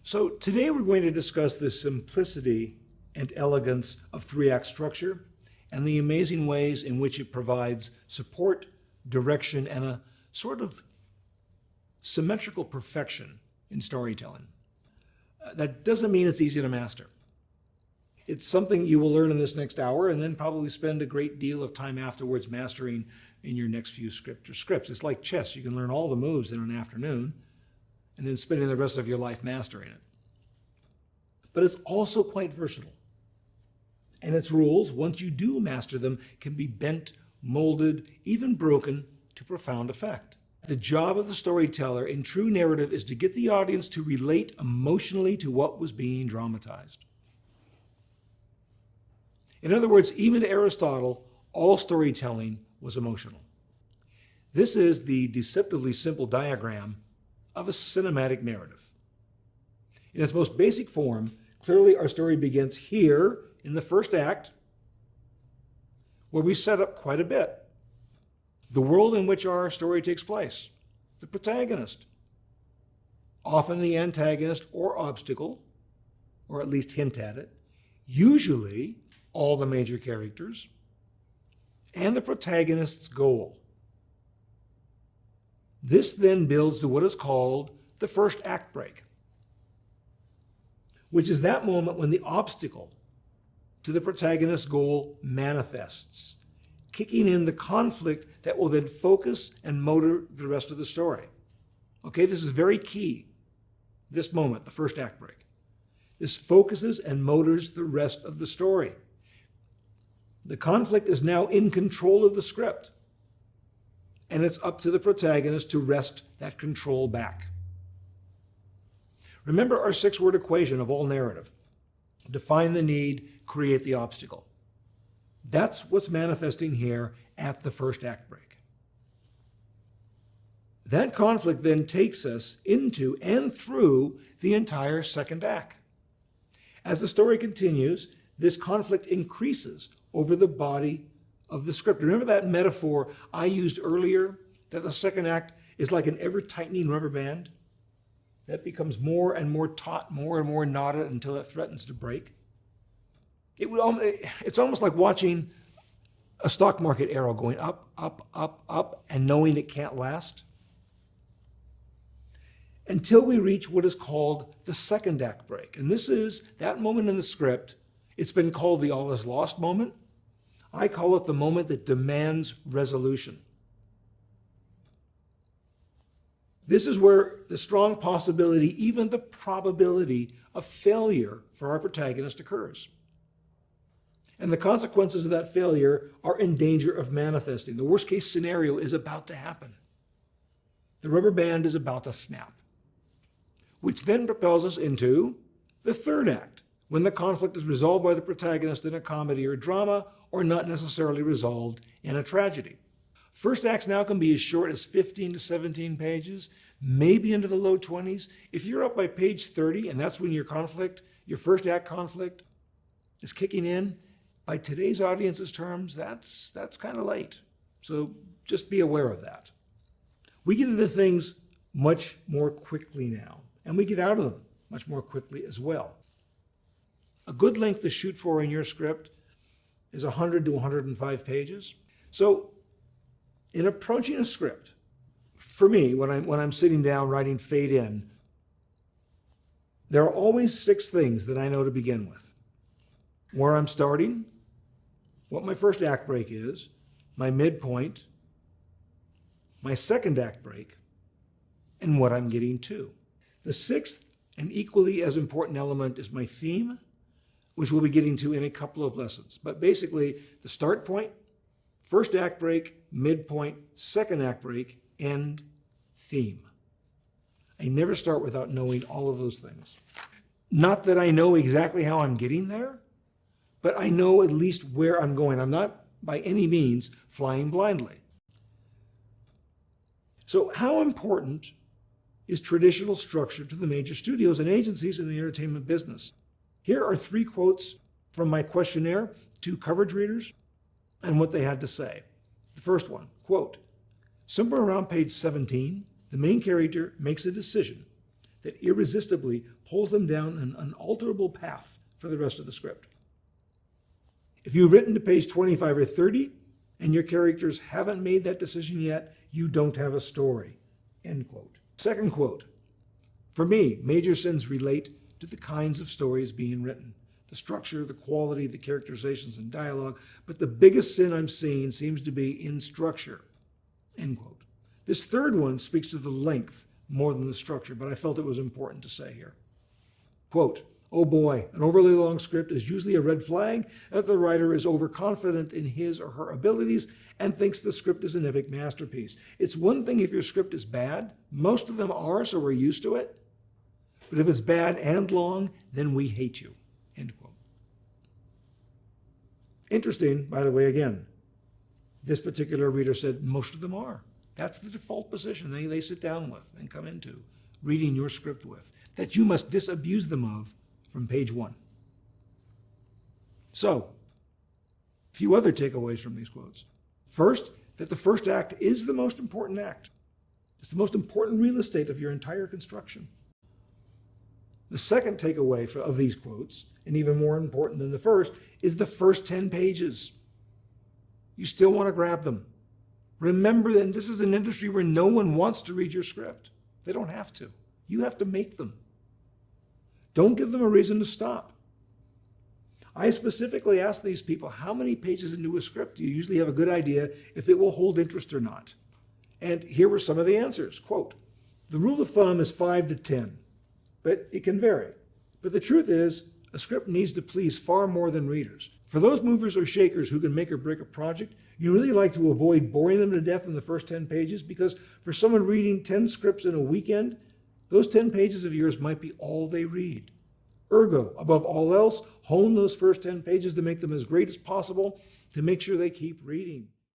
So today we're going to discuss the simplicity and elegance of three-act structure and the amazing ways in which it provides support, direction, and a sort of symmetrical perfection in storytelling. That doesn't mean it's easy to master. It's something you will learn in this next hour and then probably spend a great deal of time afterwards mastering in your next few scripts. It's like chess. You can learn all the moves in an afternoon and then spending the rest of your life mastering it. But it's also quite versatile. And its rules, once you do master them, can be bent, molded, even broken to profound effect. The job of the storyteller in true narrative is to get the audience to relate emotionally to what was being dramatized. In other words, even to Aristotle, all storytelling was emotional. This is the deceptively simple diagram of a cinematic narrative. In its most basic form, clearly our story begins here in the first act, where we set up quite a bit. The world in which our story takes place, the protagonist, often the antagonist or obstacle, or at least hint at it, usually all the major characters, and the protagonist's goal. This then builds to what is called the first act break, which is that moment when the obstacle to the protagonist's goal manifests, kicking in the conflict that will then focus and motor the rest of the story. Okay, this is very key, this moment, the first act break. This focuses and motors the rest of the story. The conflict is now in control of the script, and it's up to the protagonist to wrest that control back. Remember our 6-word equation of all narrative. Define the need, create the obstacle. That's what's manifesting here at the first act break. That conflict then takes us into and through the entire second act. As the story continues, this conflict increases over the body of the script. Remember that metaphor I used earlier, that the second act is like an ever-tightening rubber band that becomes more and more taut, more and more knotted until it threatens to break? It's almost like watching a stock market arrow going up, up, up, up, and knowing it can't last. Until we reach what is called the second act break. And this is that moment in the script. It's been called the all is lost moment. I call it the moment that demands resolution. This is where the strong possibility, even the probability of failure for our protagonist occurs. And the consequences of that failure are in danger of manifesting. The worst case scenario is about to happen. The rubber band is about to snap, which then propels us into the third act, when the conflict is resolved by the protagonist in a comedy or drama, or not necessarily resolved in a tragedy. First acts now can be as short as 15 to 17 pages, maybe into the low 20s. If you're up by page 30, and that's when your first act conflict is kicking in, by today's audience's terms, that's kind of late. So just be aware of that. We get into things much more quickly now, and we get out of them much more quickly as well. A good length to shoot for in your script is 100 to 105 pages. So in approaching a script, for me, when I'm sitting down writing fade in, there are always 6 things that I know to begin with. Where I'm starting, what my first act break is, my midpoint, my second act break, and what I'm getting to. The 6th and equally as important element is my theme, which we'll be getting to in a couple of lessons. But basically, the start point, first act break, midpoint, second act break, end, theme. I never start without knowing all of those things. Not that I know exactly how I'm getting there, but I know at least where I'm going. I'm not by any means flying blindly. So how important is traditional structure to the major studios and agencies in the entertainment business? Here are 3 quotes from my questionnaire to coverage readers and what they had to say. The first one, quote, "Somewhere around page 17, the main character makes a decision that irresistibly pulls them down an unalterable path for the rest of the script. If you've written to page 25 or 30 and your characters haven't made that decision yet, you don't have a story. End quote. Second quote. For me, major sins relate to the kinds of stories being written. The structure, the quality, the characterizations and dialogue, but the biggest sin I'm seeing seems to be in structure. End quote. This third one speaks to the length more than the structure, but I felt it was important to say here. Quote, oh boy, an overly long script is usually a red flag that the writer is overconfident in his or her abilities and thinks the script is an epic masterpiece. It's one thing if your script is bad. Most of them are, so we're used to it. But if it's bad and long, then we hate you. End quote. Interesting, by the way, again, this particular reader said most of them are. That's the default position they sit down with and come into reading your script with, that you must disabuse them of from page 1. So, a few other takeaways from these quotes. First, that the first act is the most important act. It's the most important real estate of your entire construction. The second takeaway of these quotes, and even more important than the first, is the first 10 pages. You still want to grab them. Remember that this is an industry where no one wants to read your script. They don't have to. You have to make them. Don't give them a reason to stop. I specifically asked these people, how many pages into a script do you usually have a good idea if it will hold interest or not? And here were some of the answers. Quote, the rule of thumb is 5 to 10, but it can vary. But the truth is, a script needs to please far more than readers. For those movers or shakers who can make or break a project, you really like to avoid boring them to death in the first 10 pages because for someone reading 10 scripts in a weekend, those 10 pages of yours might be all they read. Ergo, above all else, hone those first 10 pages to make them as great as possible to make sure they keep reading.